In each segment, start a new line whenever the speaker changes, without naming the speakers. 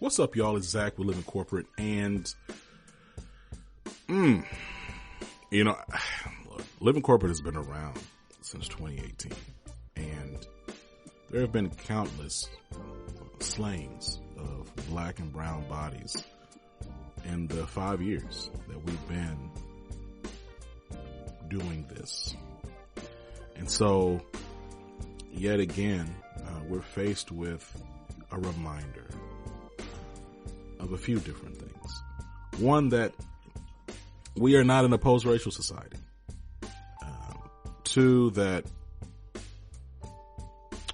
What's up, y'all? It's Zach with Living Corporate, and look, Living Corporate has been around since 2018, and there have been countless slayings of black and brown bodies in the 5 years that we've been doing this. And so, yet again, we're faced with a reminder of a few different things. One, that we are not in a post-racial society. Two, that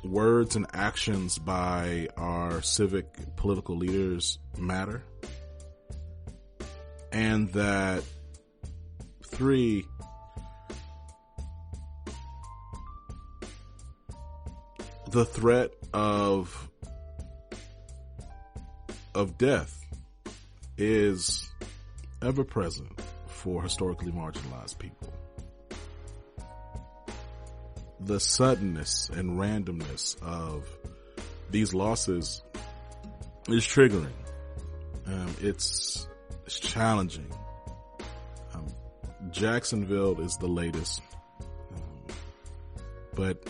words and actions by our civic political leaders matter. And that three, the threat of death is ever present for historically marginalized people. The suddenness and randomness of these losses is triggering. It's challenging. Jacksonville is the latest, but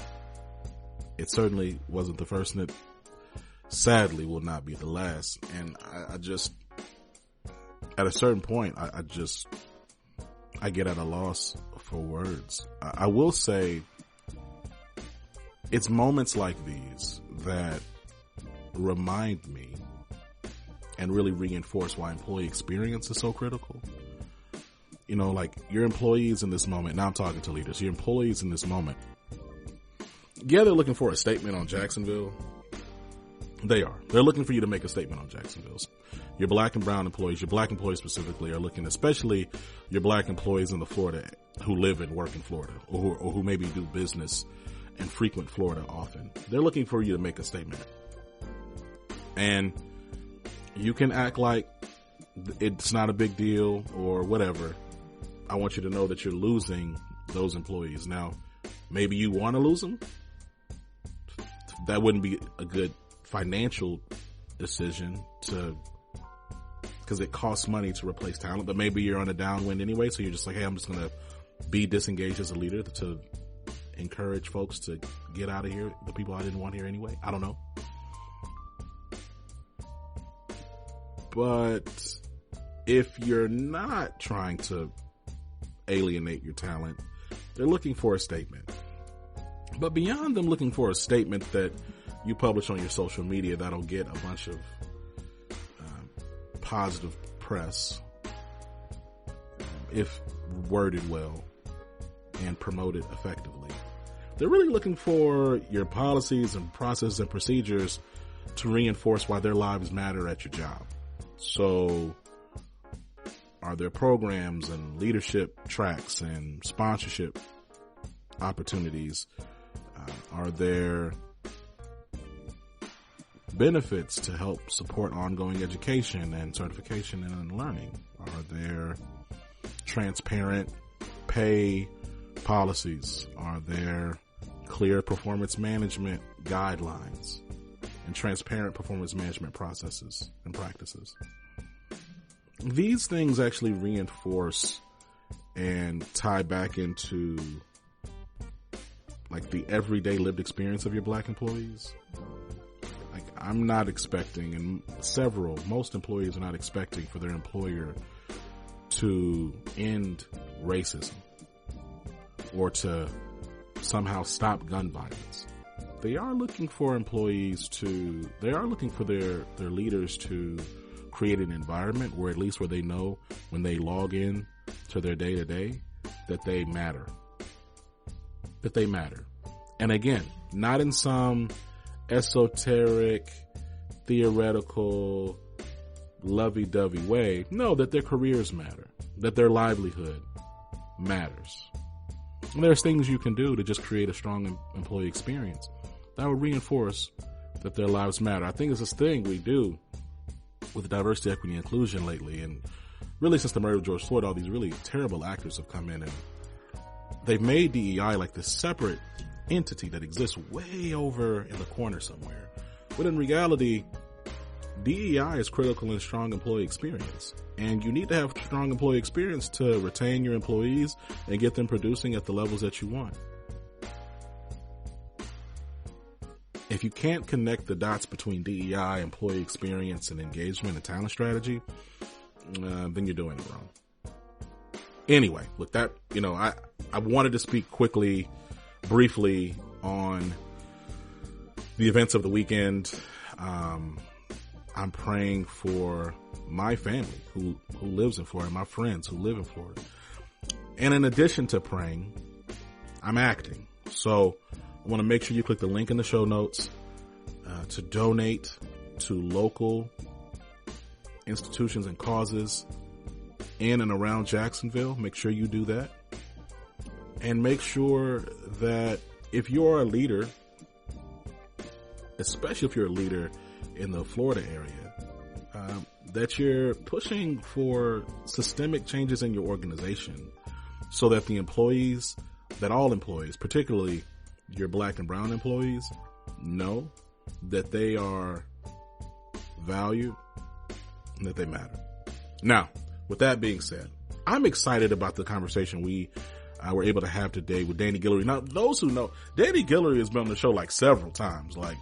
it certainly wasn't the first, and it sadly will not be the last. And I just, at a certain point, I get at a loss for words. I will say it's moments like these that remind me and really reinforce why employee experience is so critical. You know, like your employees in this moment, now I'm talking to leaders, your employees in this moment, yeah, they're looking for a statement on Jacksonville. They are. They're looking for you to make a statement on Jacksonville's. Your black and brown employees, your black employees specifically, are looking, especially your black employees in the Florida who live and work in Florida, or who maybe do business and frequent Florida often. They're looking for you to make a statement. And you can act like it's not a big deal or whatever. I want you to know that you're losing those employees. Now, maybe you want to lose them. That wouldn't be a good financial decision because it costs money to replace talent, but maybe you're on a downwind anyway. So you're just like, hey, I'm just going to be disengaged as a leader to encourage folks to get out of here. The people I didn't want here anyway. I don't know. But if you're not trying to alienate your talent, they're looking for a statement. But beyond them looking for a statement that you publish on your social media that'll get a bunch of positive press, if worded well and promoted effectively, they're really looking for your policies and processes and procedures to reinforce why their lives matter at your job. So are there programs and leadership tracks and sponsorship opportunities? Are there benefits to help support ongoing education and certification and learning? Are there transparent pay policies? Are there clear performance management guidelines and transparent performance management processes and practices? These things actually reinforce and tie back into like the everyday lived experience of your black employees. Like, I'm not expecting, and most employees are not expecting for their employer to end racism or to somehow stop gun violence. They are looking for their leaders to create an environment where, at least where they know when they log in to their day to day, that they matter. And again, not in some esoteric, theoretical, lovey-dovey way. No, that their careers matter, that their livelihood matters. And there's things you can do to just create a strong employee experience that would reinforce that their lives matter. I think it's this thing we do with diversity, equity, and inclusion lately, and really since the murder of George Floyd, all these really terrible actors have come in and they've made DEI like this separate entity that exists way over in the corner somewhere. But in reality, DEI is critical in strong employee experience. And you need to have strong employee experience to retain your employees and get them producing at the levels that you want. If you can't connect the dots between DEI, employee experience, and engagement and talent strategy, then you're doing it wrong. Anyway, with that, I wanted to speak briefly on the events of the weekend. I'm praying for my family who lives in Florida, my friends who live in Florida. And in addition to praying, I'm acting. So I want to make sure you click the link in the show notes to donate to local institutions and causes in and around Jacksonville. Make sure you do that. And make sure that if you're a leader, especially if you're a leader in the Florida area, that you're pushing for systemic changes in your organization so that all employees, particularly your Black and brown employees, know that they are valued and that they matter. Now, with that being said, I'm excited about the conversation we were able to have today with Danny Guillory. Now, those who know, Danny Guillory has been on the show like several times, like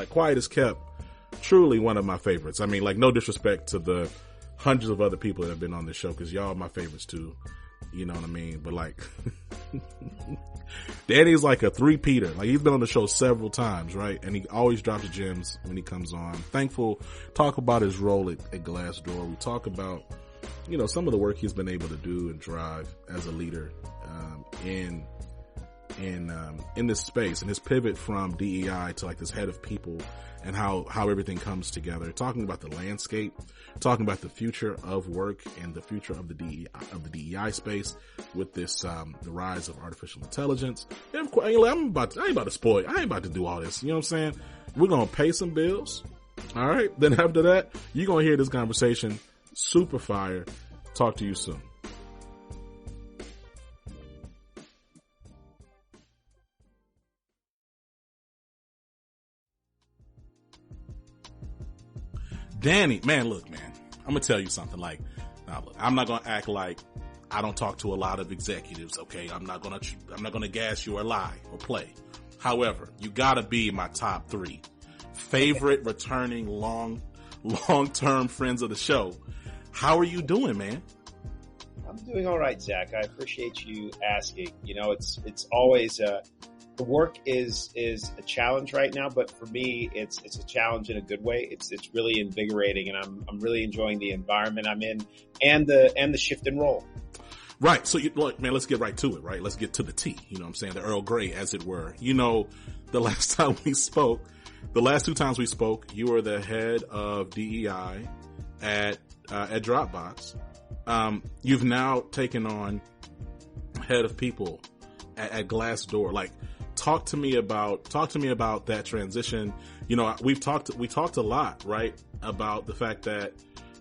Quiet as Kept, truly one of my favorites. I mean, like, no disrespect to the hundreds of other people that have been on this show, because y'all are my favorites too. You know what I mean? But like, Danny's like a three-peater. Like, he's been on the show several times, right? And he always drops gems when he comes on. Thankful. Talk about his role at Glassdoor. We talk about, some of the work he's been able to do and drive as a leader, in this space, and his pivot from DEI to like this head of people, and how everything comes together. Talking about the landscape, talking about the future of work and the future of the DEI space with this, the rise of artificial intelligence. And of course, I ain't about to spoil. I ain't about to do all this. You know what I'm saying? We're going to pay some bills. All right. Then after that, you're going to hear this conversation. Super fire. Talk to you soon. Danny, man, look, man, I'm going to tell you something. Like, look, I'm not going to act like I don't talk to a lot of executives. Okay. I'm not going to gas you or lie or play. However, you got to be my top 3 favorite returning long-term friends of the show. How are you doing, man?
I'm doing all right, Zach. I appreciate you asking. It's always, the work is a challenge right now, but for me, it's a challenge in a good way. It's really invigorating, and I'm really enjoying the environment I'm in and the shift in role.
Right. So look, man, let's get right to it, right? Let's get to the tea. You know what I'm saying? The Earl Grey, as it were. The last time we spoke, the last 2 times we spoke, you were the head of DEI at Dropbox. You've now taken on head of people at Glassdoor. Like, talk to me about that transition. We talked a lot, right, about the fact that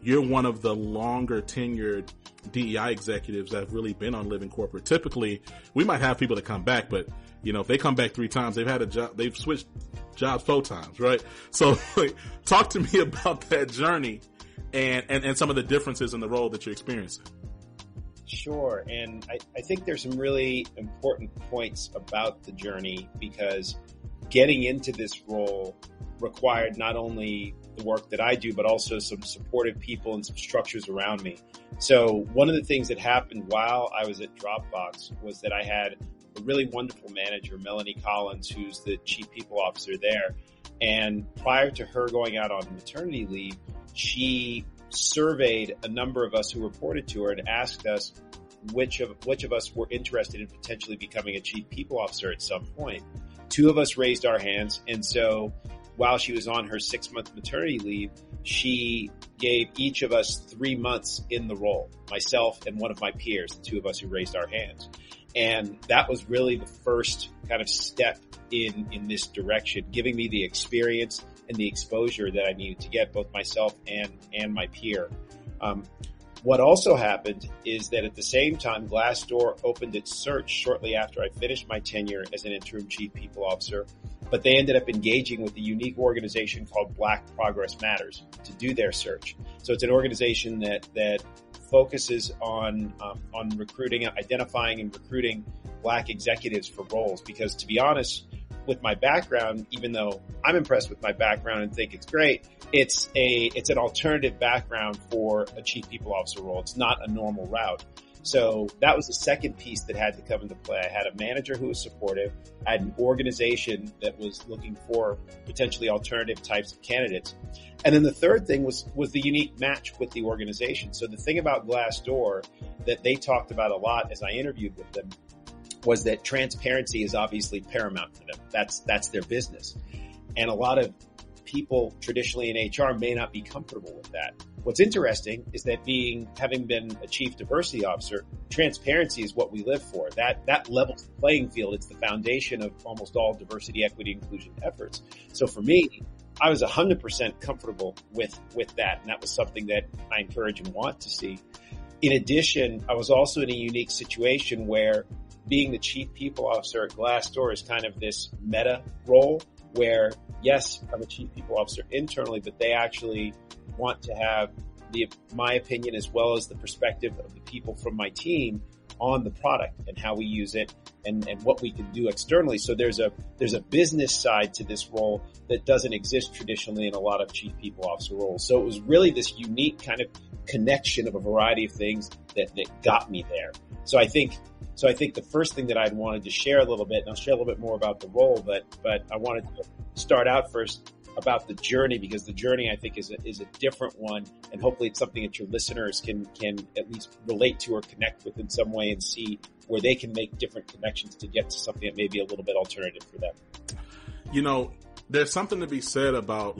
you're one of the longer tenured DEI executives that have really been on Living Corporate. Typically, we might have people that come back, but if they come back 3 times, they've had a job, they've switched jobs 4 times, right? So like, talk to me about that journey and some of the differences in the role that you're experiencing.
Sure. And I think there's some really important points about the journey, because getting into this role required not only the work that I do, but also some supportive people and some structures around me. So one of the things that happened while I was at Dropbox was that I had a really wonderful manager, Melanie Collins, who's the chief people officer there. And prior to her going out on maternity leave, she surveyed a number of us who reported to her and asked us which of us were interested in potentially becoming a chief people officer at some point. 2 of us raised our hands, and so while she was on her 6-month maternity leave, she gave each of us 3 months in the role, myself and one of my peers, the 2 of us who raised our hands. And that was really the first kind of step in this direction, giving me the experience and the exposure that I needed to get, both myself and my peer. What also happened is that at the same time, Glassdoor opened its search shortly after I finished my tenure as an interim chief people officer but they ended up engaging with a unique organization called Black Progress Matters to do their search. So it's an organization that focuses on recruiting, identifying and recruiting Black executives for roles. Because to be honest, with my background, even though I'm impressed with my background and think it's great, it's an alternative background for a chief people officer role. It's not a normal route. So that was the second piece that had to come into play. I had a manager who was supportive. I had an organization that was looking for potentially alternative types of candidates. And then the third thing was the unique match with the organization. So the thing about Glassdoor that they talked about a lot as I interviewed with them was that transparency is obviously paramount for them. That's their business. And a lot of people traditionally in HR may not be comfortable with that. What's interesting is that having been a chief diversity officer, transparency is what we live for. That levels the playing field. It's the foundation of almost all diversity, equity, inclusion efforts. So for me, I was 100% comfortable with that. And that was something that I encourage and want to see. In addition, I was also in a unique situation where being the chief people officer at Glassdoor is kind of this meta role where, yes, I'm a chief people officer internally, but they actually want to have my opinion as well as the perspective of the people from my team on the product and how we use it and what we can do externally. So there's a business side to this role that doesn't exist traditionally in a lot of chief people officer roles. So it was really this unique kind of connection of a variety of things that got me there. So I think the first thing that I'd wanted to share a little bit, and I'll share a little bit more about the role, but I wanted to start out first about the journey, because the journey I think is a different one, and hopefully it's something that your listeners can at least relate to or connect with in some way and see where they can make different connections to get to something that may be a little bit alternative for them.
You know, there's something to be said about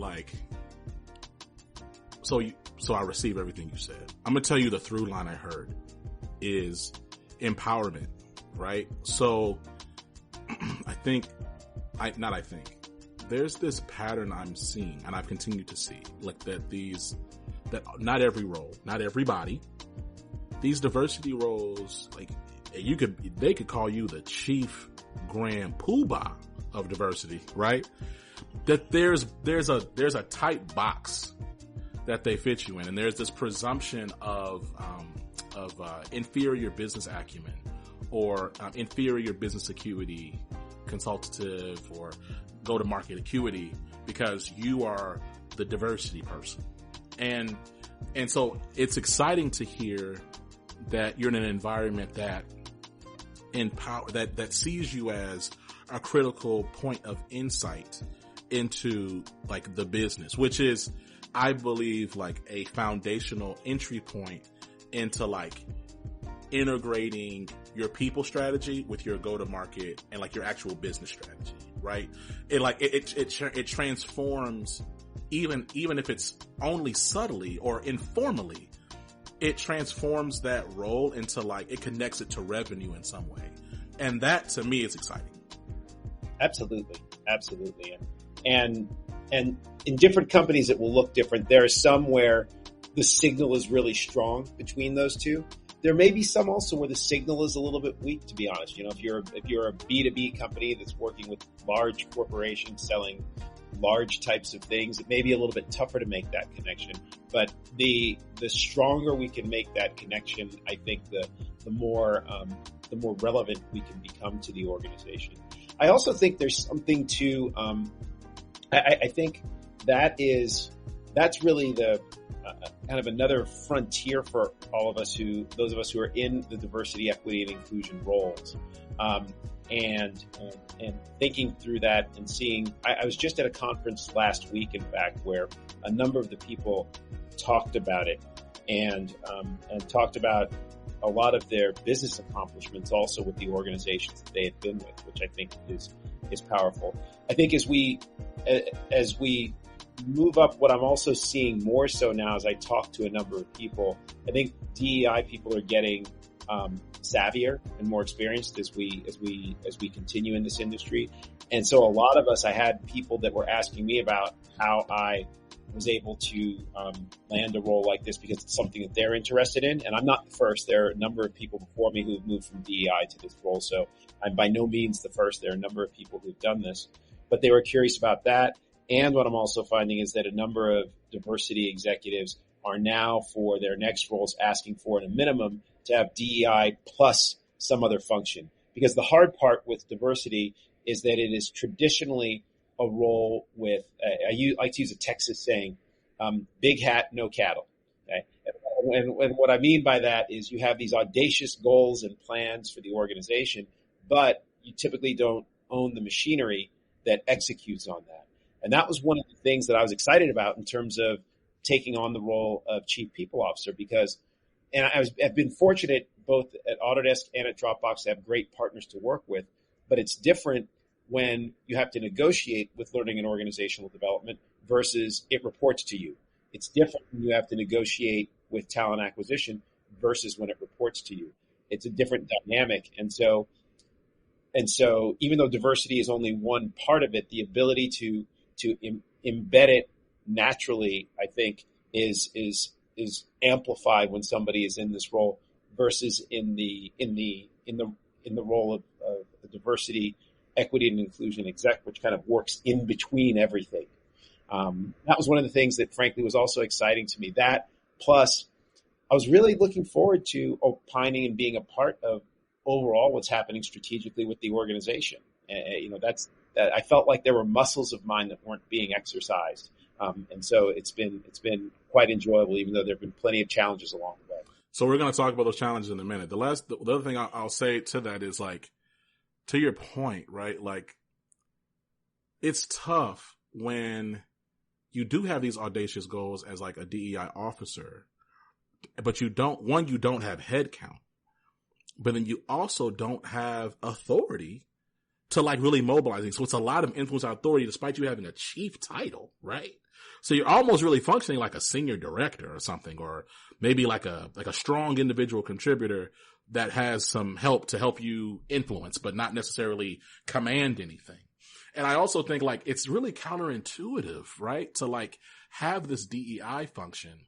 so I receive everything you said. I'm going to tell you the through line I heard is empowerment, right? So there's this pattern I'm seeing, and I've continued to see, that not every role, not everybody, these diversity roles, they could call you the chief grand poobah of diversity, right? That there's a tight box that they fit you in, and there's this presumption of inferior business acumen or inferior business acuity, consultative or go-to-market acuity, because you are the diversity person. And so it's exciting to hear that you're in an environment that sees you as a critical point of insight into the business, which is, I believe, a foundational entry point into integrating your people strategy with your go-to-market and your actual business strategy, right? It transforms, even if it's only subtly or informally, it transforms that role into it connects it to revenue in some way. And that to me is exciting.
Absolutely. And in different companies it will look different. There are some where the signal is really strong between those two. There may be some also where the signal is a little bit weak, to be honest. You know, if you're a B2B company that's working with large corporations selling large types of things, it may be a little bit tougher to make that connection. But the stronger we can make that connection, I think the more relevant we can become to the organization. I also think there's something to, I think that's really the kind of another frontier for all of us those of us who are in the diversity, equity, and inclusion roles. And thinking through that and seeing, I was just at a conference last week, in fact, where a number of the people talked about it and talked about a lot of their business accomplishments also with the organizations that they had been with, which I think is powerful. I think as we move up, what I'm also seeing more so now as I talk to a number of people, I think DEI people are getting savvier and more experienced as we continue in this industry. And so a lot of us, I had people that were asking me about how I was able to land a role like this because it's something that they're interested in. And I'm not the first. There are a number of people before me who've moved from DEI to this role. So I'm by no means the first. There are a number of people who've done this. but they were curious about that. And what I'm also finding is that a number of diversity executives are now, for their next roles, asking for at a minimum to have DEI plus some other function. Because the hard part with diversity is that it is traditionally a role with, I like to use a Texas saying, big hat, no cattle. Okay? And what I mean by that is you have these audacious goals and plans for the organization, but you typically don't own the machinery that executes on that. And that was one of the things that I was excited about in terms of taking on the role of Chief People Officer, because, and I've been fortunate both at Autodesk and at Dropbox to have great partners to work with, but it's different when you have to negotiate with learning and organizational development versus it reports to you. It's different when you have to negotiate with talent acquisition versus when it reports to you. It's a different dynamic. And so even though diversity is only one part of it, the ability to embed it naturally, I think, is amplified when somebody is in this role versus in the role of the diversity, equity, and inclusion exec, which kind of works in between everything. That was one of the things that, frankly, was also exciting to me. That plus, I was really looking forward to opining and being a part of overall what's happening strategically with the organization. That I felt like there were muscles of mine that weren't being exercised. And so it's been quite enjoyable, even though there have been plenty of challenges along the way.
So we're going to talk about those challenges in a minute. The other thing I'll say to that is, like, to your point, right? Like, it's tough when you do have these audacious goals as like a DEI officer, but you don't have headcount, but then you also don't have authority to like really mobilizing. So it's a lot of influence and authority despite you having a chief title, right? So you're almost really functioning like a senior director or something, or maybe like a strong individual contributor that has some help to help you influence, but not necessarily command anything. And I also think like it's really counterintuitive, right? To like have this DEI function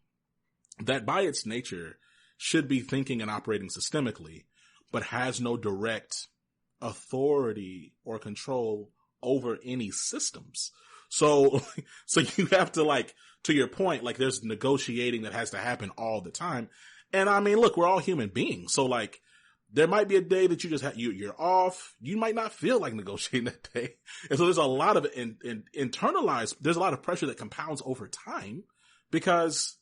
that by its nature should be thinking and operating systemically, but has no direct authority or control over any systems. So you have to, like, to your point, like there's negotiating that has to happen all the time. And I mean, look, we're all human beings. So like there might be a day that you just you're off. You might not feel like negotiating that day. And so there's a lot of internalized, there's a lot of pressure that compounds over time because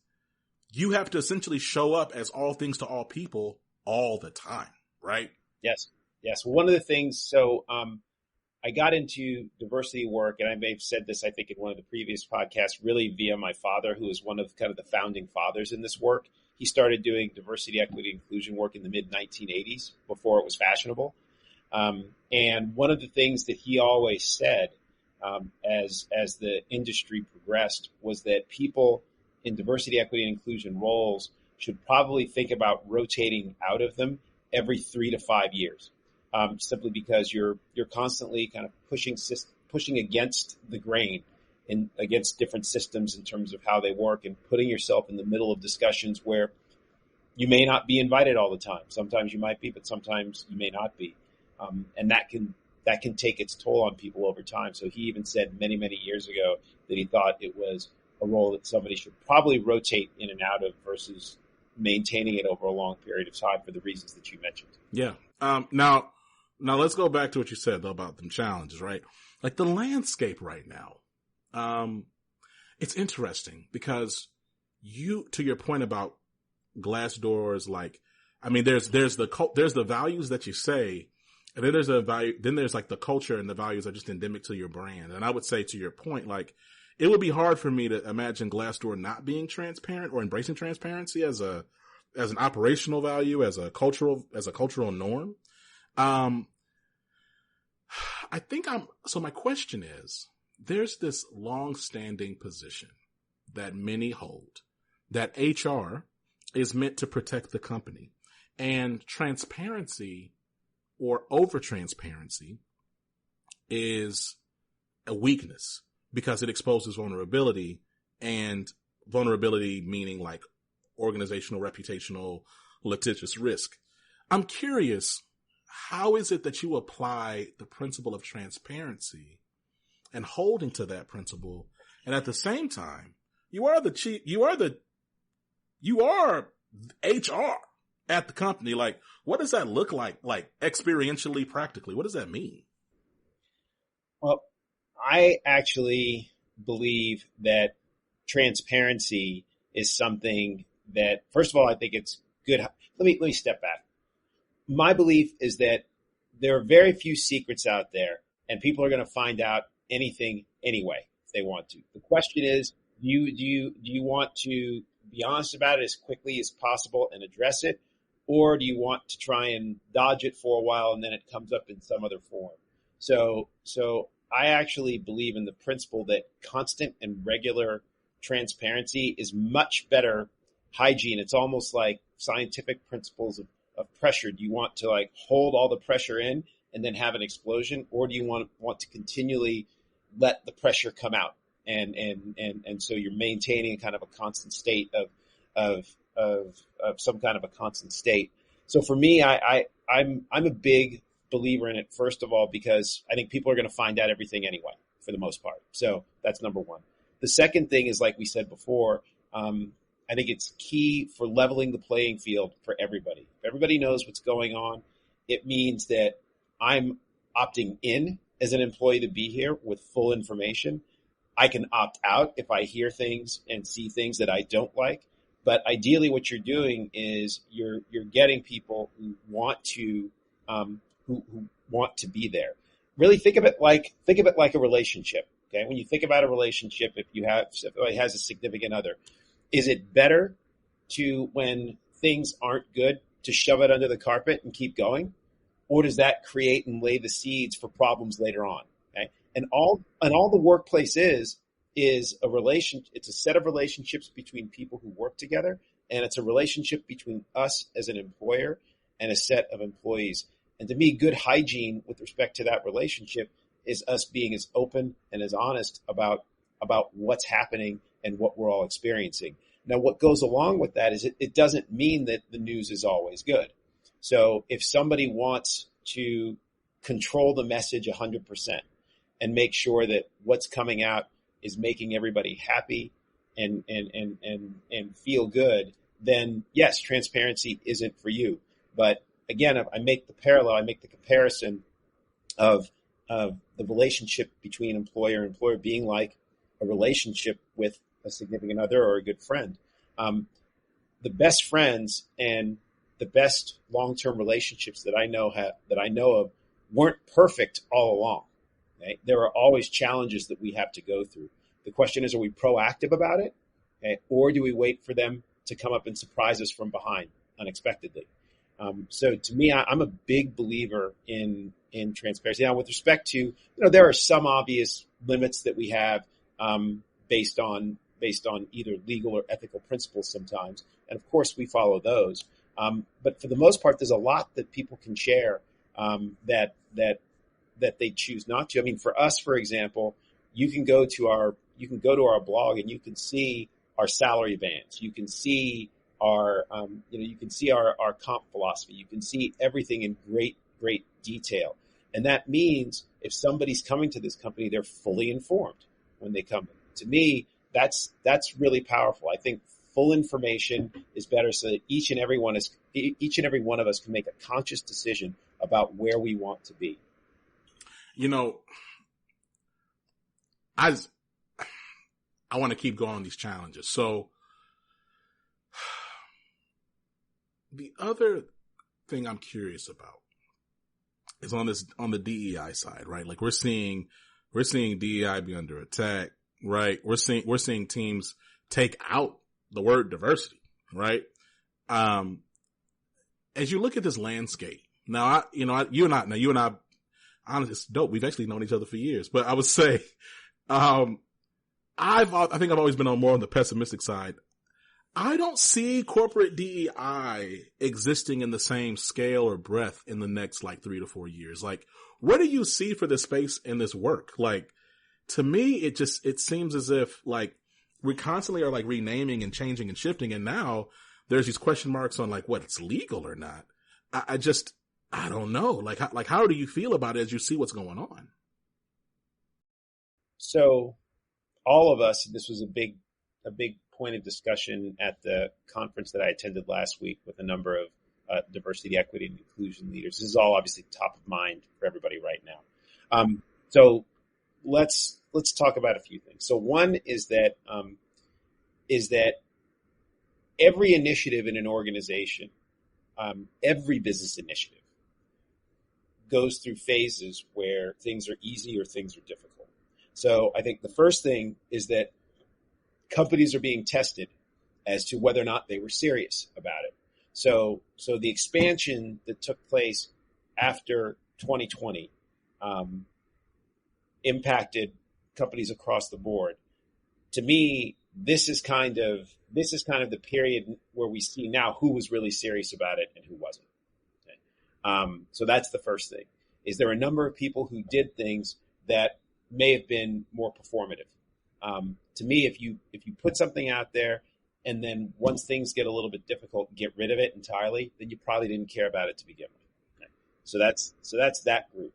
you have to essentially show up as all things to all people all the time, right?
Yes. One of the things, so I got into diversity work, and I may have said this, I think, in one of the previous podcasts, really via my father, who is one of kind of the founding fathers in this work. He started doing diversity, equity, inclusion work in the mid-1980s before it was fashionable. And one of the things that he always said as the industry progressed was that people in diversity, equity, and inclusion roles should probably think about rotating out of them every 3 to 5 years. Simply because you're constantly kind of pushing against the grain and against different systems in terms of how they work, and putting yourself in the middle of discussions where you may not be invited all the time. Sometimes you might be, but sometimes you may not be. And that can take its toll on people over time. So he even said many, many years ago that he thought it was a role that somebody should probably rotate in and out of versus maintaining it over a long period of time for the reasons that you mentioned.
Yeah. Now let's go back to what you said though about them challenges, right? Like the landscape right now. It's interesting because to your point about Glassdoor's, like, I mean, there's the values that you say, and then there's like the culture and the values are just endemic to your brand. And I would say, to your point, like, it would be hard for me to imagine Glassdoor not being transparent or embracing transparency as an operational value, as a cultural norm. So my question is, there's this long-standing position that many hold that HR is meant to protect the company, and transparency or over-transparency is a weakness because it exposes vulnerability, and vulnerability meaning like organizational, reputational, litigious risk. I'm curious, how is it that you apply the principle of transparency and holding to that principle. And at the same time, you are HR at the company. Like, what does that look like experientially, practically? What does that mean?
Well, I actually believe that transparency is something that, first of all, I think it's good. Let me step back. My belief is that there are very few secrets out there, and people are going to find out anything anyway if they want to. The question is, do you want to be honest about it as quickly as possible and address it, or do you want to try and dodge it for a while and then it comes up in some other form? So I actually believe in the principle that constant and regular transparency is much better hygiene. It's almost like scientific principles of pressure. Do you want to like hold all the pressure in and then have an explosion, or do you want to continually let the pressure come out? And so you're maintaining kind of a constant state of some kind of a constant state. So for me, I'm a big believer in it, first of all, because I think people are going to find out everything anyway, for the most part. So that's number one. The second thing is, like we said before, I think it's key for leveling the playing field for everybody. If everybody knows what's going on, it means that I'm opting in as an employee to be here with full information. I can opt out if I hear things and see things that I don't like. But ideally, what you're doing is you're getting people who want to who want to be there. Really think of it like a relationship. Okay, when you think about a relationship, if somebody has a significant other, is it better to, when things aren't good, to shove it under the carpet and keep going, or does that create and lay the seeds for problems later on? Okay, and all the workplace is a relation. It's a set of relationships between people who work together, and it's a relationship between us as an employer and a set of employees. And to me, good hygiene with respect to that relationship is us being as open and as honest about what's happening and what we're all experiencing. Now, what goes along with that is it doesn't mean that the news is always good. So if somebody wants to control the message 100% and make sure that what's coming out is making everybody happy and feel good, then yes, transparency isn't for you. But again, I make the comparison of the relationship between employer and employer being like a relationship with a significant other or a good friend. The best friends and the best long-term relationships that I know of weren't perfect all along. Okay? There are always challenges that we have to go through. The question is, are we proactive about it? Okay? Or do we wait for them to come up and surprise us from behind unexpectedly? So to me, I'm a big believer in transparency. Now, with respect to, there are some obvious limits that we have based on either legal or ethical principles sometimes. And of course, we follow those. But for the most part, there's a lot that people can share that they choose not to. I mean, for us, for example, you can go to our blog and you can see our salary bands. You can see our comp philosophy. You can see everything in great detail. And that means if somebody's coming to this company, they're fully informed when they come. To me, that's really powerful. I think full information is better, so that each and every one of us can make a conscious decision about where we want to be.
I want to keep going on these challenges. So the other thing I'm curious about is on the DEI side, right? Like we're seeing DEI be under attack, right? We're seeing teams take out the word diversity, right? As you look at this landscape now, you and I, honestly, it's dope. We've actually known each other for years, but I would say, I think I've always been more on the pessimistic side. I don't see corporate DEI existing in the same scale or breadth in the next 3 to 4 years. Like, what do you see for this space and this work? Like, to me, it seems as if we constantly are renaming and changing and shifting. And now there's these question marks on what's legal or not. I don't know. How do you feel about it as you see what's going on?
So all of us, this was a big point of discussion at the conference that I attended last week with a number of diversity, equity, and inclusion leaders. This is all obviously top of mind for everybody right now. So let's talk about a few things. So one is that every initiative in an organization, every business initiative, goes through phases where things are easy or things are difficult. So I think the first thing is that companies are being tested as to whether or not they were serious about it. So the expansion that took place after 2020 impacted companies across the board. To me, this is kind of the period where we see now who was really serious about it and who wasn't. So that's the first thing. Is there a number of people who did things that may have been more performative? To me, if you put something out there and then once things get a little bit difficult, get rid of it entirely, then you probably didn't care about it to begin with. Okay. So that's that group.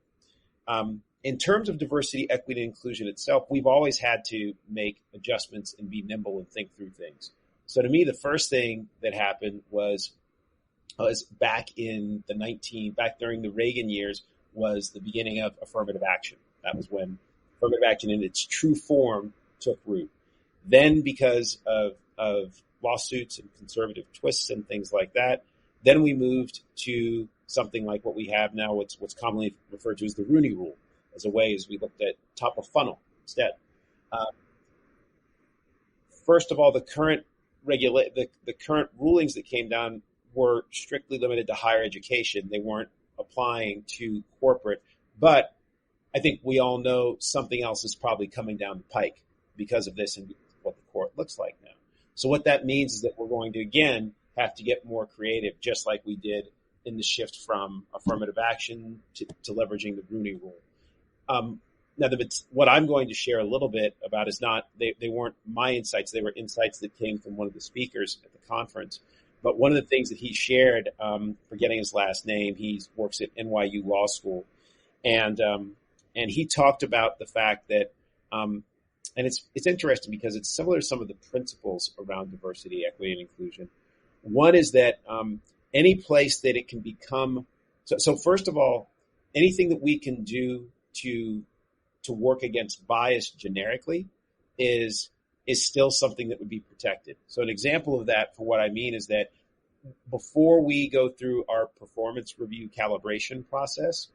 In terms of diversity, equity, and inclusion itself, we've always had to make adjustments and be nimble and think through things. So to me, the first thing that happened was back during the Reagan years was the beginning of affirmative action. That was when affirmative action in its true form took root. Then because of lawsuits and conservative twists and things like that, then we moved to something like what we have now, what's commonly referred to as the Rooney Rule, as a way as we looked at top of funnel instead. First of all, the current rulings that came down were strictly limited to higher education. They weren't applying to corporate, but I think we all know something else is probably coming down the pike because of this and what the court looks like now. So what that means is that we're going to, again, have to get more creative, just like we did in the shift from affirmative action to leveraging the Rooney Rule. Now, what I'm going to share a little bit about is they weren't my insights. They were insights that came from one of the speakers at the conference. But one of the things that he shared, forgetting his last name, he works at NYU Law School. And he talked about the fact that, and it's interesting because it's similar to some of the principles around diversity, equity, and inclusion. One is that any place that it can become, so first of all, anything that we can do to work against bias generically is still something that would be protected. So an example of that, for what I mean, is that before we go through our performance review calibration process,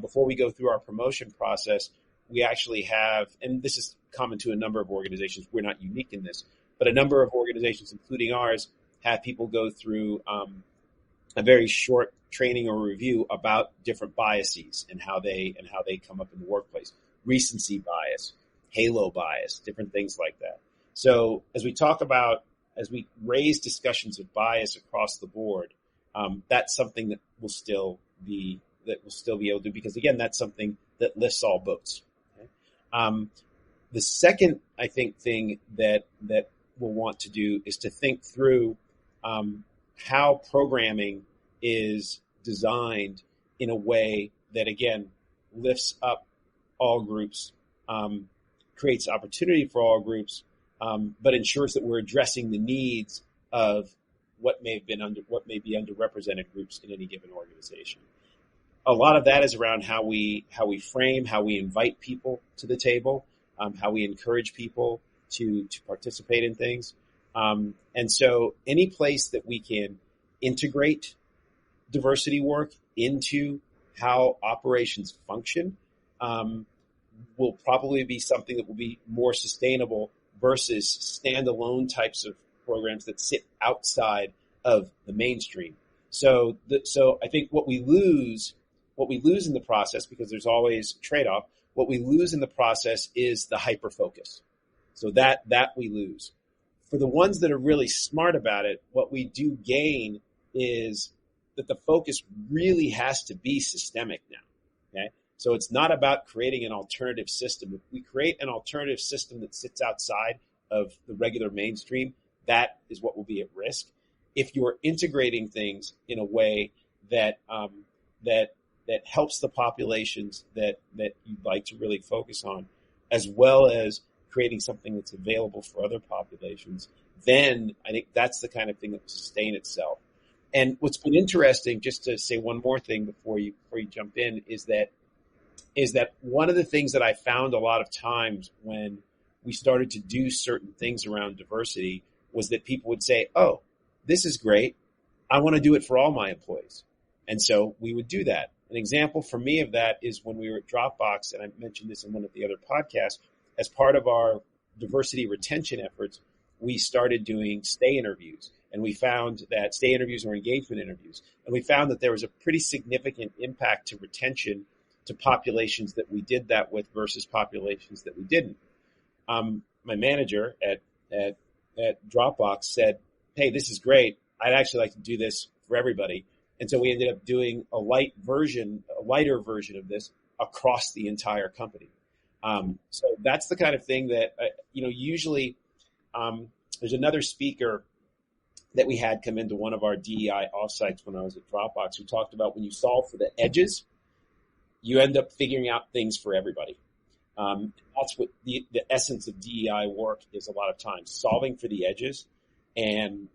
before we go through our promotion process, we actually have, and this is common to a number of organizations, we're not unique in this, but a number of organizations, including ours, have people go through a very short training or review about different biases and how they come up in the workplace. Recency bias, halo bias, different things like that. So as we raise discussions of bias across the board, that's something that will still be able to do, because again, that's something that lifts all boats. Okay? The second, I think, thing that we'll want to do is to think through how programming is designed in a way that, again, lifts up all groups, creates opportunity for all groups, but ensures that we're addressing the needs of what may be underrepresented groups in any given organization. A lot of that is around how we frame, how we invite people to the table, how we encourage people to participate in things. And so any place that we can integrate diversity work into how operations function will probably be something that will be more sustainable versus standalone types of programs that sit outside of the mainstream. So I think what we lose in the process, because there's always a trade-off, what we lose in the process is the hyper-focus. So that we lose. For the ones that are really smart about it, what we do gain is that the focus really has to be systemic now. Okay? So it's not about creating an alternative system. If we create an alternative system that sits outside of the regular mainstream, that is what will be at risk. If you're integrating things in a way that helps the populations that you'd like to really focus on, as well as creating something that's available for other populations, then I think that's the kind of thing that will sustain itself. And what's been interesting, just to say one more thing before you jump in, is that one of the things that I found a lot of times when we started to do certain things around diversity was that people would say, "Oh, this is great. I want to do it for all my employees." And so we would do that. An example for me of that is when we were at Dropbox, and I mentioned this in one of the other podcasts, as part of our diversity retention efforts, we started doing stay interviews. And we found that stay interviews or engagement interviews. And we found that there was a pretty significant impact to retention to populations that we did that with versus populations that we didn't. My manager at Dropbox said, "Hey, this is great. I'd actually like to do this for everybody." And so we ended up doing a lighter version of this across the entire company. So that's the kind of thing that, usually there's another speaker that we had come into one of our DEI offsites when I was at Dropbox who talked about when you solve for the edges, you end up figuring out things for everybody. That's what the essence of DEI work is a lot of times, solving for the edges and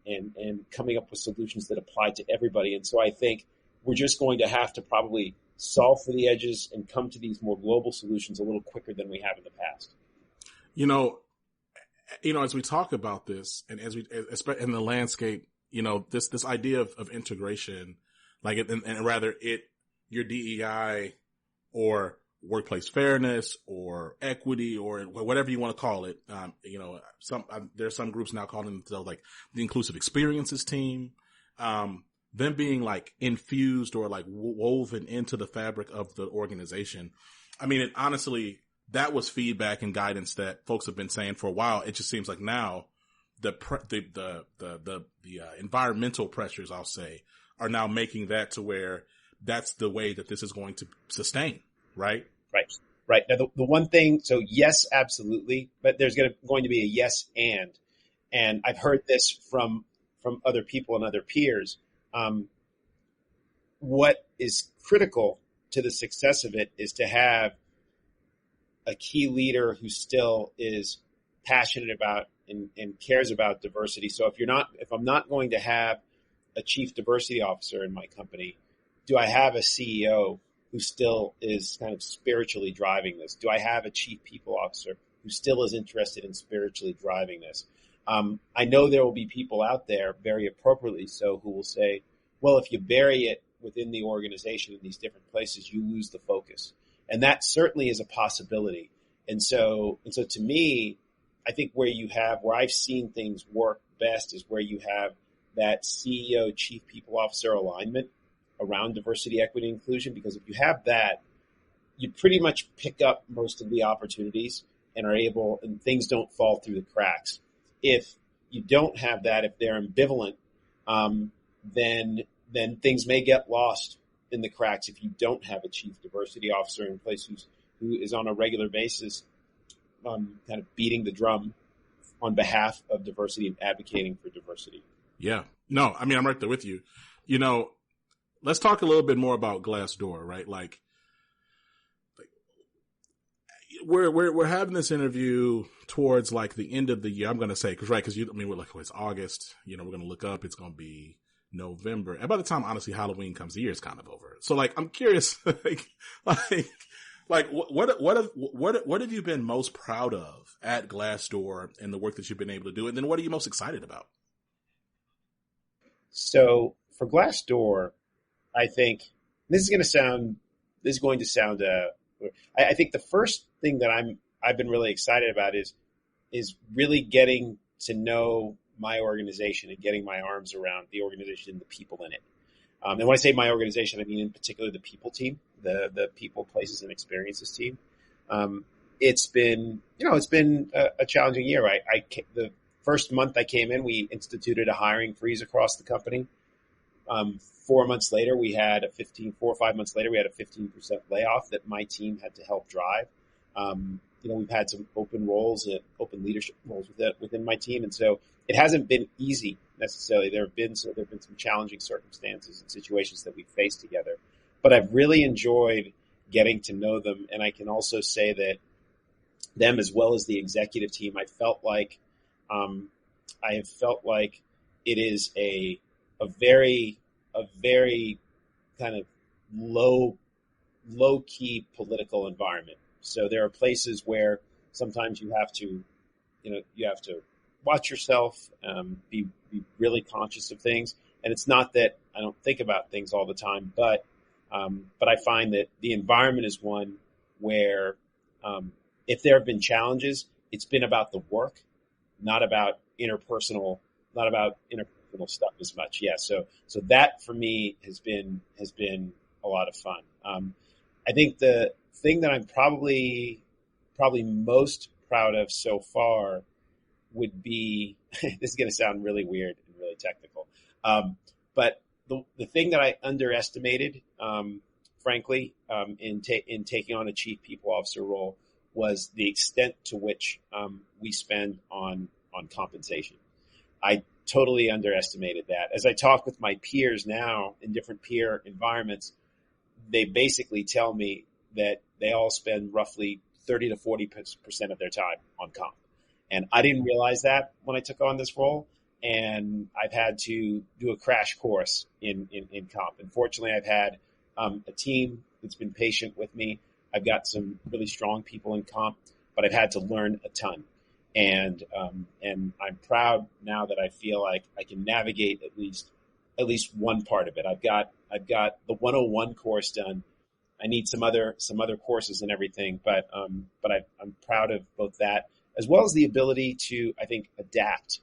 coming up with solutions that apply to everybody. And so I think we're just going to have to probably solve for the edges and come to these more global solutions a little quicker than we have in the past.
As we talk about this and as we, in the landscape, this idea of integration, your DEI or workplace fairness or equity or whatever you want to call it. There's some groups now calling themselves like the inclusive experiences team. Them being like infused or like woven into the fabric of the organization. I mean, honestly, that was feedback and guidance that folks have been saying for a while. It just seems like now the environmental pressures, I'll say, are now making that to where that's the way that this is going to sustain, right?
Right. Now, the one thing, so yes, absolutely, but there's going to be a yes and I've heard this from other people and other peers. What is critical to the success of it is to have a key leader who still is passionate about and cares about diversity. So if I'm not going to have a chief diversity officer in my company, do I have a CEO who still is kind of spiritually driving this? Do I have a chief people officer who still is interested in spiritually driving this? I know there will be people out there, very appropriately so, who will say, well, if you bury it within the organization in these different places, you lose the focus. And that certainly is a possibility. And so to me, I think where I've seen things work best is where you have that CEO, chief people officer alignment around diversity, equity, inclusion, because if you have that, you pretty much pick up most of the opportunities and things don't fall through the cracks. If you don't have that, if they're ambivalent, then things may get lost in the cracks if you don't have a chief diversity officer in place who is on a regular basis kind of beating the drum on behalf of diversity and advocating for diversity.
Yeah. No, I mean, I'm right there with you. Let's talk a little bit more about Glassdoor, right? Like we're having this interview towards like the end of the year. I'm going to say, we're like, it's August, we're going to look up, it's going to be November. And by the time, honestly, Halloween comes, the year is kind of over. So like, I'm curious, what have you been most proud of at Glassdoor and the work that you've been able to do? And then what are you most excited about?
So for Glassdoor, I think this is going to sound, I think the first thing that I've been really excited about is really getting to know my organization and getting my arms around the organization and the people in it. And when I say my organization, I mean in particular the people team, the people, places, and experiences team. It's been a challenging year. The first month I came in, we instituted a hiring freeze across the company. 4 months later, we had 4 or 5 months later, we had a 15% layoff that my team had to help drive. We've had some open leadership roles within my team. And so it hasn't been easy necessarily. There have been some challenging circumstances and situations that we've faced together, but I've really enjoyed getting to know them. And I can also say that them as well as the executive team, um, I have felt like it is a very, a very kind of low key political environment. So there are places where sometimes you have to watch yourself, be really conscious of things. And it's not that I don't think about things all the time, but I find that the environment is one where, if there have been challenges, it's been about the work, not about interpersonal, not about interpersonal stuff as much. Yeah. So that for me has been a lot of fun. I think the thing that I'm probably most proud of so far would be, this is going to sound really weird and really technical. But the thing that I underestimated, frankly, in taking on a chief people officer role was the extent to which we spend on compensation. I totally underestimated that. As I talk with my peers now in different peer environments, they basically tell me that they all spend roughly 30 to 40% of their time on comp. And I didn't realize that when I took on this role. And I've had to do a crash course in comp. And fortunately, I've had a team that's been patient with me. I've got some really strong people in comp, but I've had to learn a ton. And I'm proud now that I feel like I can navigate at least one part of it. I've got the 101 course done. I need some other courses and everything, but I'm proud of both that as well as the ability to, I think, adapt.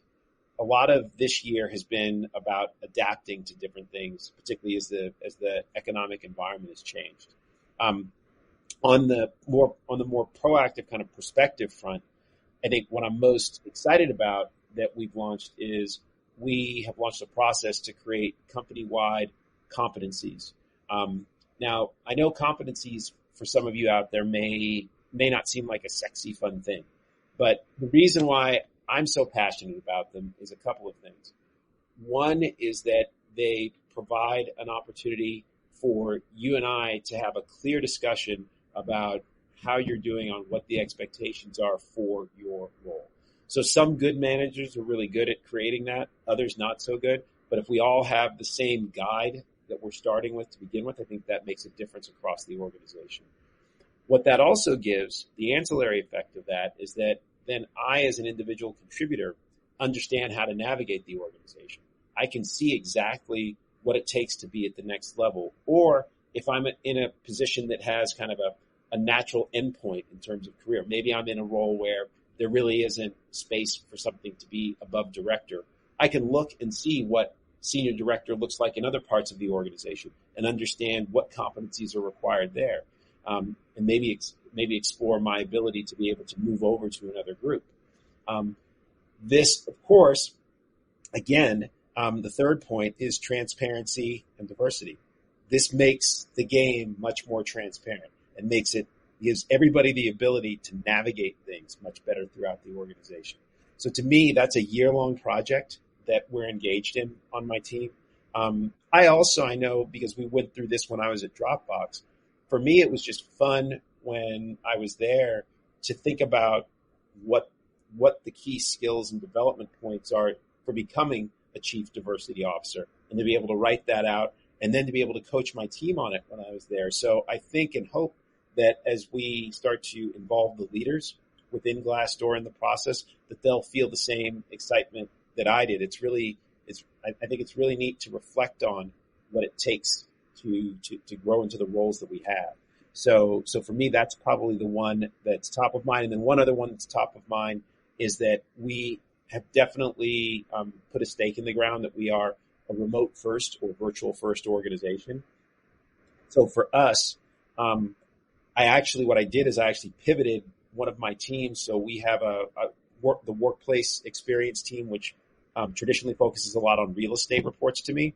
A lot of this year has been about adapting to different things, particularly as the economic environment has changed. On the more proactive kind of perspective front, I think what I'm most excited about that we've launched is we have launched a process to create company-wide competencies. Now, I know competencies for some of you out there may not seem like a sexy, fun thing, but the reason why I'm so passionate about them is a couple of things. One is that they provide an opportunity for you and I to have a clear discussion about how you're doing on what the expectations are for your role. So some good managers are really good at creating that, others not so good. But if we all have the same guide that we're starting with to begin with, I think that makes a difference across the organization. What that also gives, the ancillary effect of that, is that then I, as an individual contributor, understand how to navigate the organization. I can see exactly what it takes to be at the next level. Or if I'm in a position that has kind of a natural endpoint in terms of career, maybe I'm in a role where there really isn't space for something to be above director, I can look and see what senior director looks like in other parts of the organization and understand what competencies are required there. And maybe explore my ability to be able to move over to another group. This, of course, again, the third point is transparency and diversity. This makes the game much more transparent and gives everybody the ability to navigate things much better throughout the organization. So to me, that's a year-long project that we're engaged in on my team. I know, because we went through this when I was at Dropbox, for me, it was just fun when I was there to think about what the key skills and development points are for becoming a chief diversity officer, and to be able to write that out and then to be able to coach my team on it when I was there. So I think and hope that as we start to involve the leaders within Glassdoor in the process, that they'll feel the same excitement that I did. I think it's really neat to reflect on what it takes to grow into the roles that we have. So for me, that's probably the one that's top of mind. And then one other one that's top of mind is that we have definitely put a stake in the ground that we are a remote first or virtual first organization. So for us, what I did is I actually pivoted one of my teams. So we have the workplace experience team, which traditionally focuses a lot on real estate reports to me.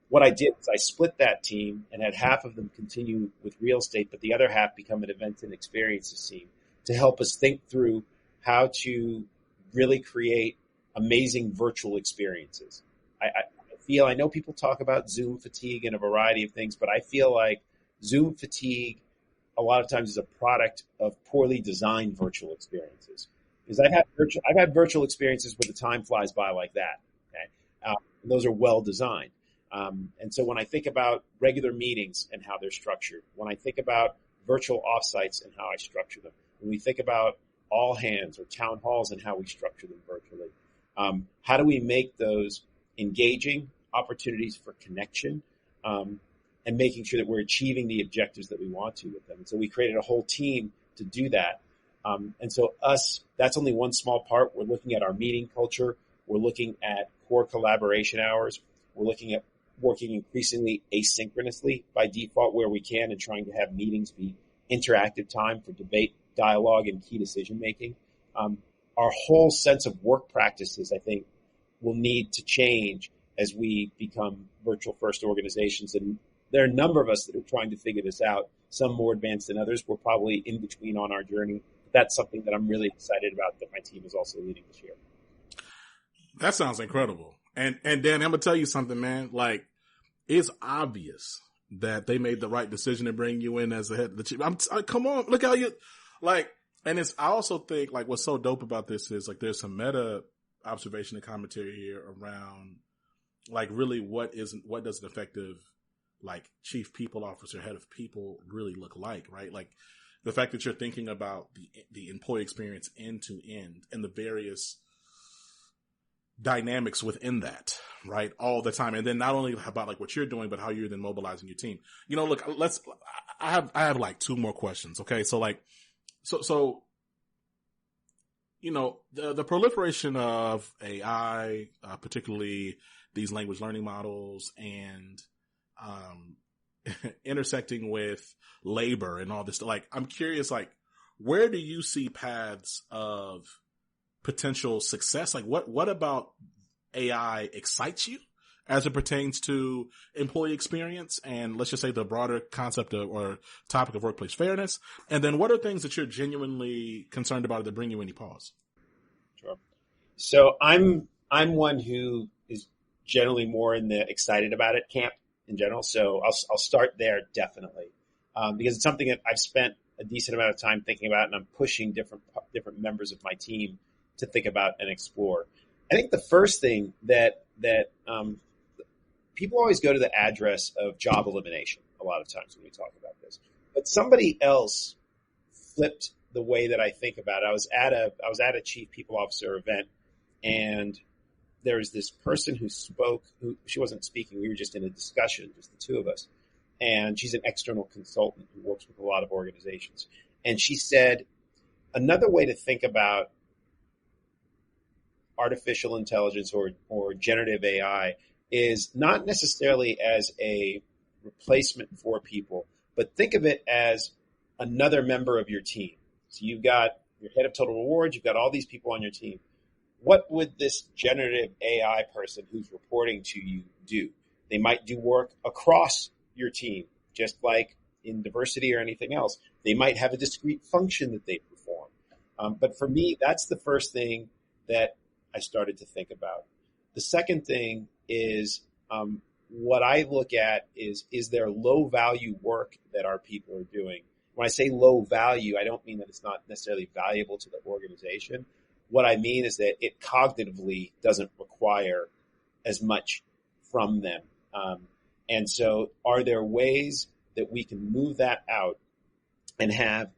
What I did is I split that team and had half of them continue with real estate, but the other half become an event and experiences team to help us think through how to really create amazing virtual experiences. I know people talk about Zoom fatigue and a variety of things, but I feel like Zoom fatigue a lot of times is a product of poorly designed virtual experiences. Because I've had virtual experiences where the time flies by like that. Okay, and those are well designed. And so when I think about regular meetings and how they're structured, when I think about virtual offsites and how I structure them, when we think about all hands or town halls and how we structure them virtually, how do we make those engaging opportunities for connection, and making sure that we're achieving the objectives that we want to with them? And so we created a whole team to do that. And so that's only one small part. We're looking at our meeting culture. We're looking at core collaboration hours. We're looking at working increasingly asynchronously by default where we can, and trying to have meetings be interactive time for debate, dialogue, and key decision making. Our whole sense of work practices, I think, will need to change as we become virtual first organizations. And there are a number of us that are trying to figure this out, some more advanced than others. We're probably in between on our journey. That's something that I'm really excited about that my team is also leading this year.
That sounds incredible. And Dan, I'm gonna tell you something, man. Like, it's obvious that they made the right decision to bring you in as the head of the chief. Come on, look how you like. And I also think like what's so dope about this is like there's some meta observation and commentary here around like really what does an effective like chief people officer, head of people really look like, right? Like the fact that you're thinking about the employee experience end to end and the various dynamics within that, right? All the time. And then not only about like what you're doing, but how you're then mobilizing your team. You know, look, I have like two more questions. Okay. So like, so, you know, the proliferation of AI, particularly these language learning models and, intersecting with labor and all this, like, I'm curious, like, where do you see paths of potential success? Like, what about AI excites you as it pertains to employee experience and let's just say the broader concept of, or topic of workplace fairness? And then what are things that you're genuinely concerned about that bring you any pause?
Sure. So I'm one who is generally more in the excited about it camp in general. So I'll start there definitely, because it's something that I've spent a decent amount of time thinking about, and I'm pushing different members of my team to think about and explore. I think the first thing that people always go to the address of job elimination a lot of times when we talk about this, but somebody else flipped the way that I think about it. I was at a chief people officer event, and there was this person who spoke, who she wasn't speaking. We were just in a discussion, just the two of us. And she's an external consultant who works with a lot of organizations. And she said, another way to think about artificial intelligence or generative AI is not necessarily as a replacement for people, but think of it as another member of your team. So you've got your head of total rewards, you've got all these people on your team. What would this generative AI person who's reporting to you do? They might do work across your team, just like in diversity or anything else. They might have a discrete function that they perform. But for me, that's the first thing that I started to think about. The second thing is what I look at is there low value work that our people are doing? When I say low value, I don't mean that it's not necessarily valuable to the organization. What I mean is that it cognitively doesn't require as much from them. And so are there ways that we can move that out and have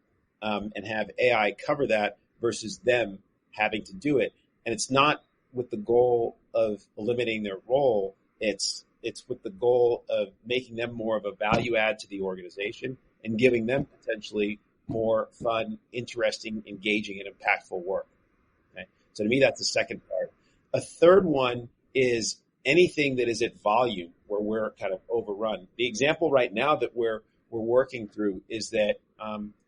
AI cover that versus them having to do it? And it's not with the goal of eliminating their role. It's with the goal of making them more of a value add to the organization and giving them potentially more fun, interesting, engaging, and impactful work. Okay? So to me, that's the second part. A third one is anything that is at volume where we're kind of overrun. The example right now that we're working through is that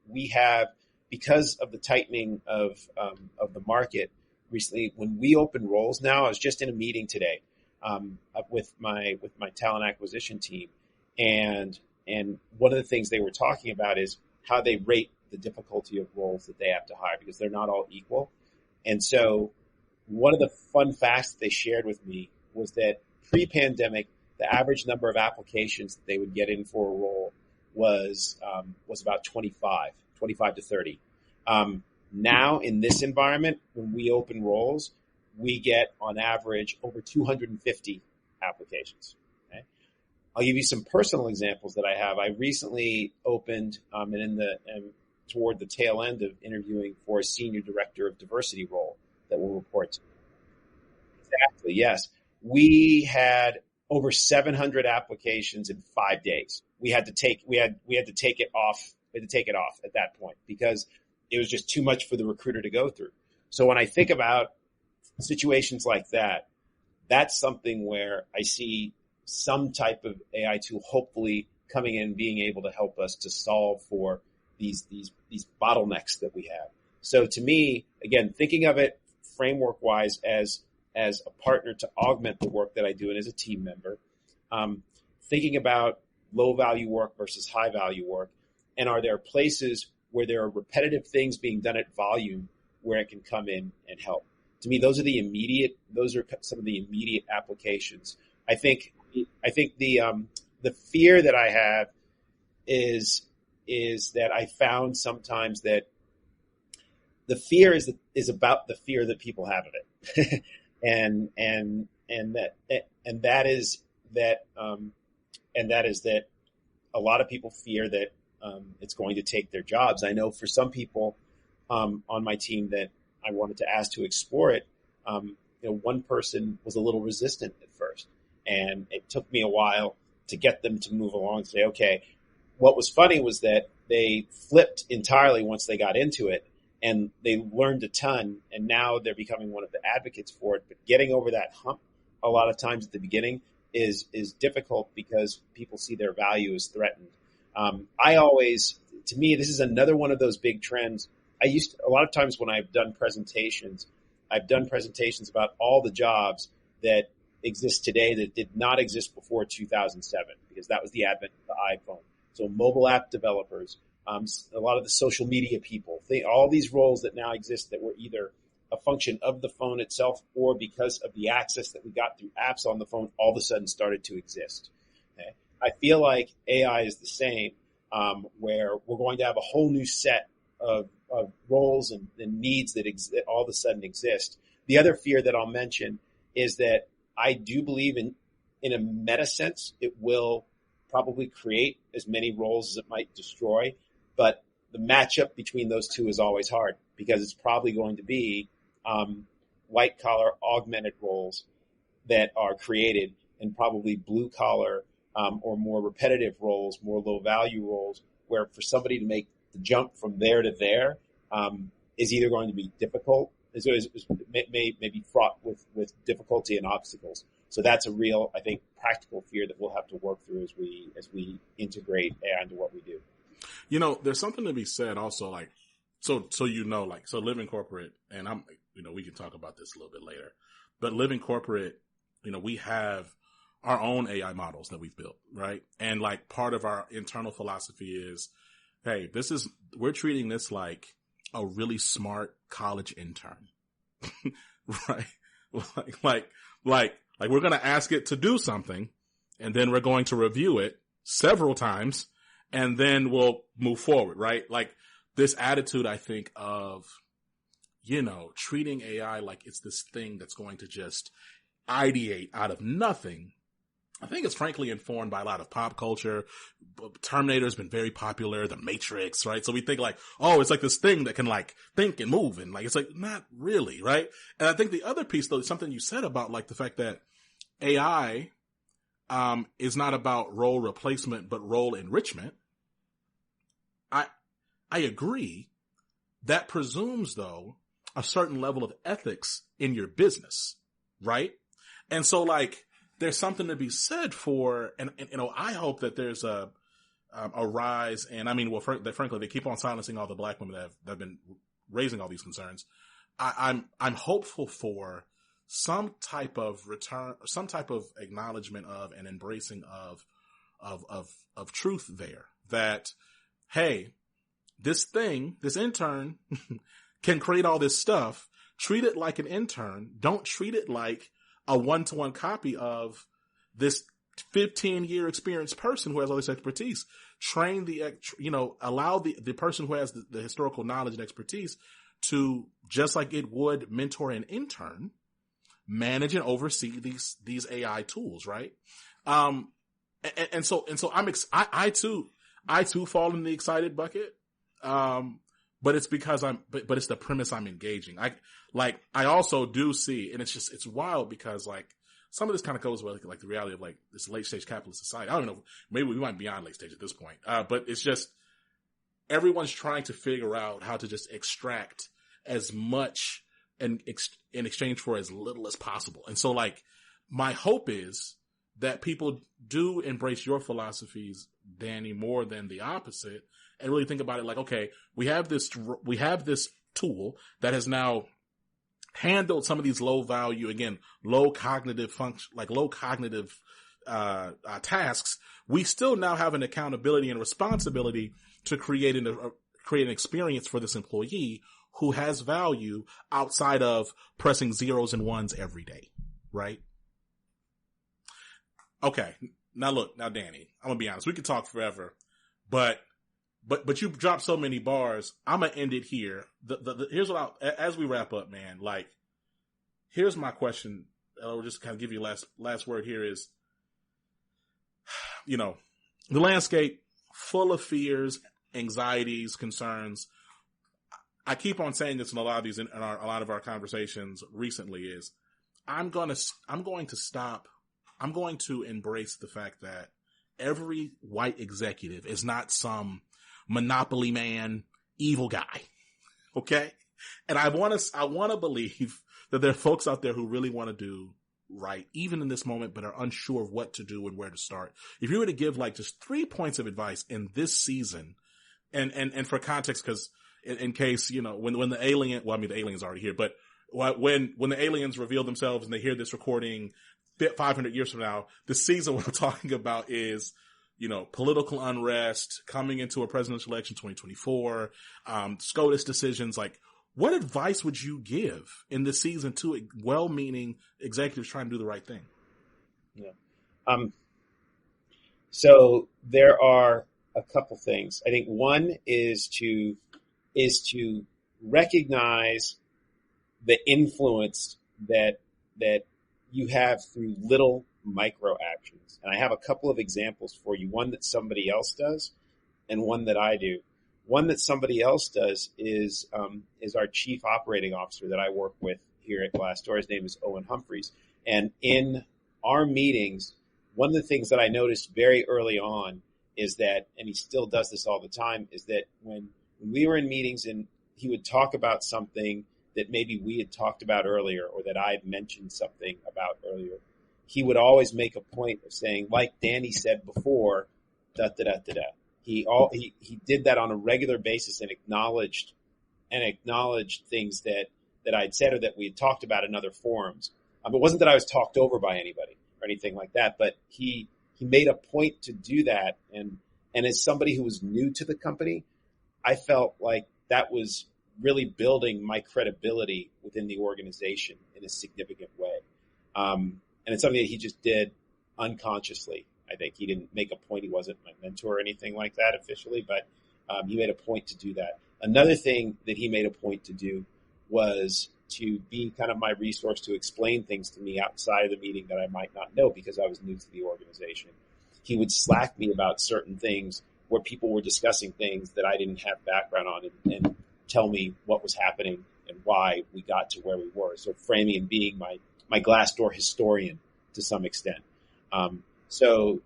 we have, because of the tightening of the market recently, when we open roles now, I was just in a meeting today with my talent acquisition team, and one of the things they were talking about is how they rate the difficulty of roles that they have to hire because they're not all equal. And so one of the fun facts that they shared with me was that pre-pandemic, the average number of applications that they would get in for a role was about 25 to 30. Now in this environment, when we open roles, we get on average over 250 applications. Okay? I'll give you some personal examples that I have. I recently opened, and toward the tail end of interviewing for a senior director of diversity role that will report to me. Exactly. Yes. We had over 700 applications in 5 days. We had to take it off at that point because it was just too much for the recruiter to go through. So when I think about situations like that, that's something where I see some type of AI tool hopefully coming in, being able to help us to solve for these bottlenecks that we have. So to me, again, thinking of it framework wise as a partner to augment the work that I do and as a team member, thinking about low value work versus high value work, and are there places where there are repetitive things being done at volume where it can come in and help. To me, those are some of the immediate applications. I think the fear that I have is that I found sometimes that the fear is about the fear that people have of it, and that is that a lot of people fear that it's going to take their jobs. I know for some people on my team that I wanted to ask to explore it, one person was a little resistant at first, and it took me a while to get them to move along and say, okay. What was funny was that they flipped entirely once they got into it, and they learned a ton, and now they're becoming one of the advocates for it. But getting over that hump a lot of times at the beginning is difficult because people see their value as threatened. To me, this is another one of those big trends. A lot of times when I've done presentations about all the jobs that exist today that did not exist before 2007, because that was the advent of the iPhone. So mobile app developers, a lot of the social media people, all these roles that now exist that were either a function of the phone itself or because of the access that we got through apps on the phone, all of a sudden started to exist. Okay? I feel like AI is the same, where we're going to have a whole new set of roles and needs that all of a sudden exist. The other fear that I'll mention is that I do believe in a meta sense, it will probably create as many roles as it might destroy, but the matchup between those two is always hard because it's probably going to be white collar augmented roles that are created, and probably blue collar or more repetitive roles, more low value roles, where for somebody to make the jump from there to there is either going to be difficult, may be fraught with difficulty and obstacles. So that's a real, I think, practical fear that we'll have to work through as we integrate AI into what we do.
There's something to be said also, like, so living corporate, and we can talk about this a little bit later, but living corporate, we have our own AI models that we've built, right? And like part of our internal philosophy is, hey, we're treating this like a really smart college intern, right? Like we're going to ask it to do something, and then we're going to review it several times, and then we'll move forward, right? Like this attitude, I think, of, treating AI like it's this thing that's going to just ideate out of nothing. I think it's frankly informed by a lot of pop culture. Terminator has been very popular, The Matrix, right? So we think like, oh, it's like this thing that can like think and move, and like, it's like, not really, right? And I think the other piece though is something you said about like the fact that AI is not about role replacement, but role enrichment. I agree. That presumes though a certain level of ethics in your business, right? And so like, there's something to be said for, and I hope that there's a rise, and I mean, well, frankly, they keep on silencing all the black women that have been raising all these concerns. I'm hopeful for some type of return, some type of acknowledgement of and embracing of truth there. That, hey, this intern can create all this stuff. Treat it like an intern. Don't treat it like a one-to-one copy of this 15-year experienced person who has all this expertise, train allow the person who has the historical knowledge and expertise to, just like it would mentor an intern, manage and oversee these AI tools, right? And so I too fall in the excited bucket. But it's because but it's the premise I'm engaging. I also do see, and it's wild because like some of this kind of goes with like the reality of like this late stage capitalist society. I don't know, maybe we might be beyond late stage at this point. But it's just everyone's trying to figure out how to just extract as much in exchange for as little as possible. And so like my hope is that people do embrace your philosophies, Danny, more than the opposite, and really think about it like, okay, we have this tool that has now handled some of these low cognitive tasks. We still now have an accountability and responsibility to create an experience for this employee who has value outside of pressing zeros and ones every day, right? Okay, now Danny, I'm gonna be honest. We could talk forever, but you dropped so many bars. I'm gonna end it here. Here's what as we wrap up, man. Like, here's my question. I'll just kind of give you last word here is, the landscape full of fears, anxieties, concerns. I keep on saying this in a lot of these a lot of our conversations recently is I'm going to embrace the fact that every white executive is not some monopoly man, evil guy. Okay. And I want to believe that there are folks out there who really want to do right, even in this moment, but are unsure of what to do and where to start. If you were to give like just 3 points of advice in this season, and for context, because in case, when the alien, well, I mean, the alien's already here, but when the aliens reveal themselves and they hear this recording 500 years from now, the season we're talking about is, political unrest coming into a presidential election 2024, SCOTUS decisions. Like, what advice would you give in this season to well-meaning executives trying to do the right thing?
Yeah. So there are a couple things. I think one is to recognize the influence that you have through little micro actions. And I have a couple of examples for you, one that somebody else does and one that I do. One that somebody else does is our chief operating officer that I work with here at Glassdoor. His name is Owen Humphreys. And in our meetings, one of the things that I noticed very early on is that, and he still does this all the time, is that when we were in meetings and he would talk about something that maybe we had talked about earlier or that I had mentioned something about earlier, he would always make a point of saying, like Danny said before, da da da da da. He did that on a regular basis and acknowledged things that I'd said or that we had talked about in other forums. It wasn't that I was talked over by anybody or anything like that, but he made a point to do that. And as somebody who was new to the company, I felt like that was really building my credibility within the organization in a significant way. And it's something that he just did unconsciously. I think he didn't make a point. He wasn't my mentor or anything like that officially, but he made a point to do that. Another thing that he made a point to do was to be kind of my resource to explain things to me outside of the meeting that I might not know because I was new to the organization. He would Slack me about certain things where people were discussing things that I didn't have background on and tell me what was happening and why we got to where we were. So framing and being my Glassdoor historian to some extent. So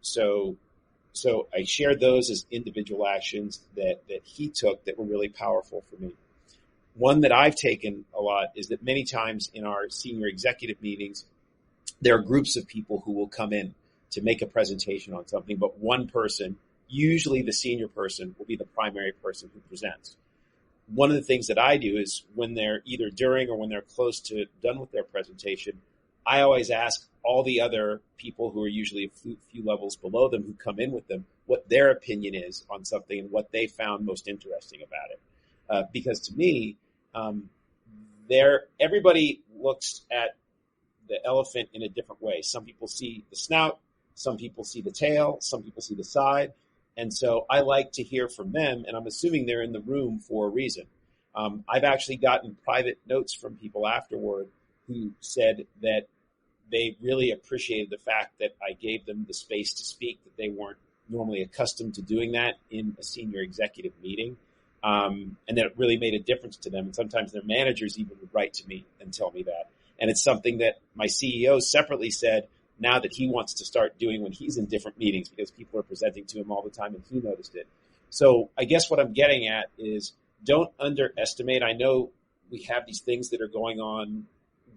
I shared those as individual actions that he took that were really powerful for me. One that I've taken a lot is that many times in our senior executive meetings, there are groups of people who will come in to make a presentation on something, but one person, usually the senior person, will be the primary person who presents. One of the things that I do is when they're either during or when they're close to done with their presentation, I always ask all the other people who are usually a few levels below them who come in with them what their opinion is on something and what they found most interesting about it. Because to me, everybody looks at the elephant in a different way. Some people see the snout, Some people see the tail, some people see the side. And so I like to hear from them, and I'm assuming they're in the room for a reason. I've actually gotten private notes from people afterward who said that they really appreciated the fact that I gave them the space to speak, that they weren't normally accustomed to doing that in a senior executive meeting, and that it really made a difference to them. And sometimes their managers even would write to me and tell me that. And it's something that my CEO separately said now that he wants to start doing when he's in different meetings, because people are presenting to him all the time and he noticed it. So I guess what I'm getting at is, don't underestimate. I know we have these things that are going on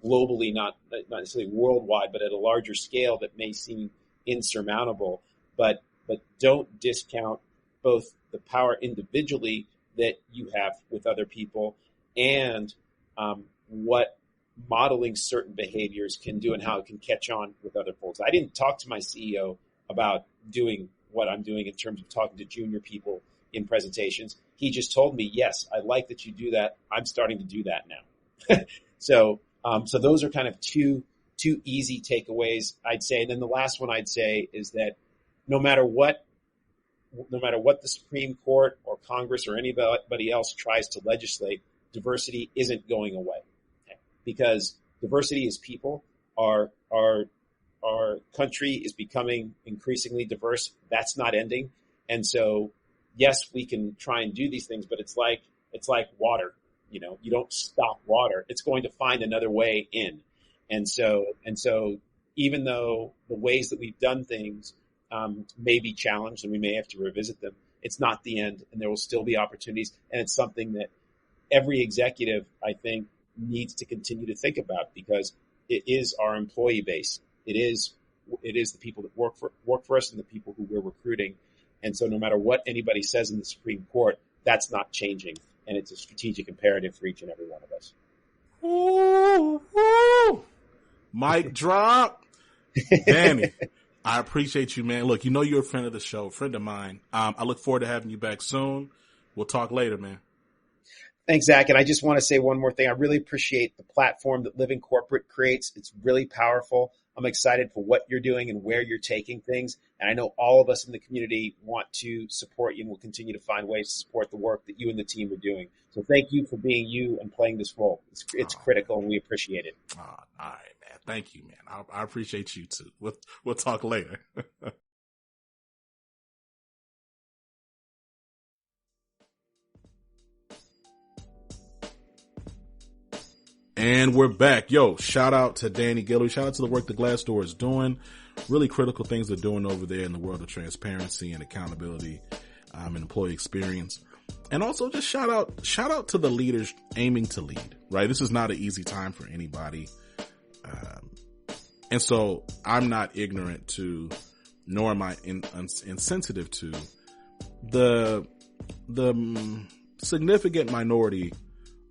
globally, not necessarily worldwide, but at a larger scale that may seem insurmountable. But don't discount both the power individually that you have with other people and what modeling certain behaviors can do and how it can catch on with other folks. I didn't talk to my CEO about doing what I'm doing in terms of talking to junior people in presentations. He just told me, yes, I like that you do that. I'm starting to do that now. So those are kind of two easy takeaways, I'd say. And then the last one I'd say is that no matter what the Supreme Court or Congress or anybody else tries to legislate, diversity isn't going away. Because diversity is people. Our country is becoming increasingly diverse. That's not ending. And so, yes, we can try and do these things, but it's like water. You know, you don't stop water. It's going to find another way in. And so even though the ways that we've done things may be challenged and we may have to revisit them, it's not the end, and there will still be opportunities. And it's something that every executive, I think, needs to continue to think about, because it is our employee base. It is the people that work for us and the people who we're recruiting. And so no matter what anybody says in the Supreme Court, that's not changing. And it's a strategic imperative for each and every one of us.
Ooh, ooh. Mic drop. Danny, I appreciate you, man. Look, you know you're a friend of the show, friend of mine. I look forward to having you back soon. We'll talk later, man.
Thanks, Zach. And I just want to say one more thing. I really appreciate the platform that Living Corporate creates. It's really powerful. I'm excited for what you're doing and where you're taking things. And I know all of us in the community want to support you, and we'll continue to find ways to support the work that you and the team are doing. So thank you for being you and playing this role. It's critical, and we appreciate it.
All right, man. Thank you, man. I appreciate you too. We'll talk later. And we're back. Yo, shout out to Danny Guillory. Shout out to the work that Glassdoor is doing. Really critical things they're doing over there in the world of transparency and accountability, and employee experience. And also just shout out to the leaders aiming to lead, right? This is not an easy time for anybody. And so I'm not ignorant to, nor am I insensitive to the significant minority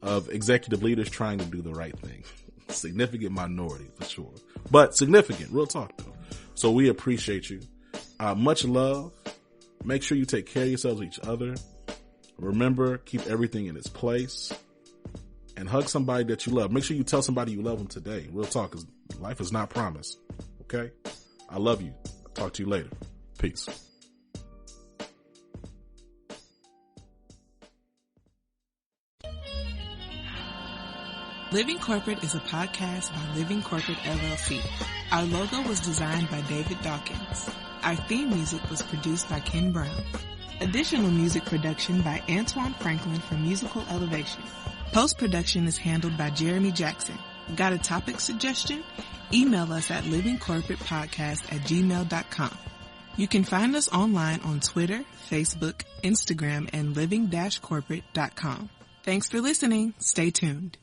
of executive leaders trying to do the right thing. Significant minority for sure, but significant, real talk though. So we appreciate you. Much love. Make sure you take care of yourselves, each other. Remember, keep everything in its place, and hug somebody that you love. Make sure you tell somebody you love them today. Real talk, because life is not promised. Okay. I love you. I'll talk to you later. Peace.
Living Corporate is a podcast by Living Corporate LLC. Our logo was designed by David Dawkins. Our theme music was produced by Ken Brown. Additional music production by Antoine Franklin for Musical Elevation. Post-production is handled by Jeremy Jackson. Got a topic suggestion? Email us at livingcorporatepodcast@gmail.com. You can find us online on Twitter, Facebook, Instagram, and living-corporate.com. Thanks for listening. Stay tuned.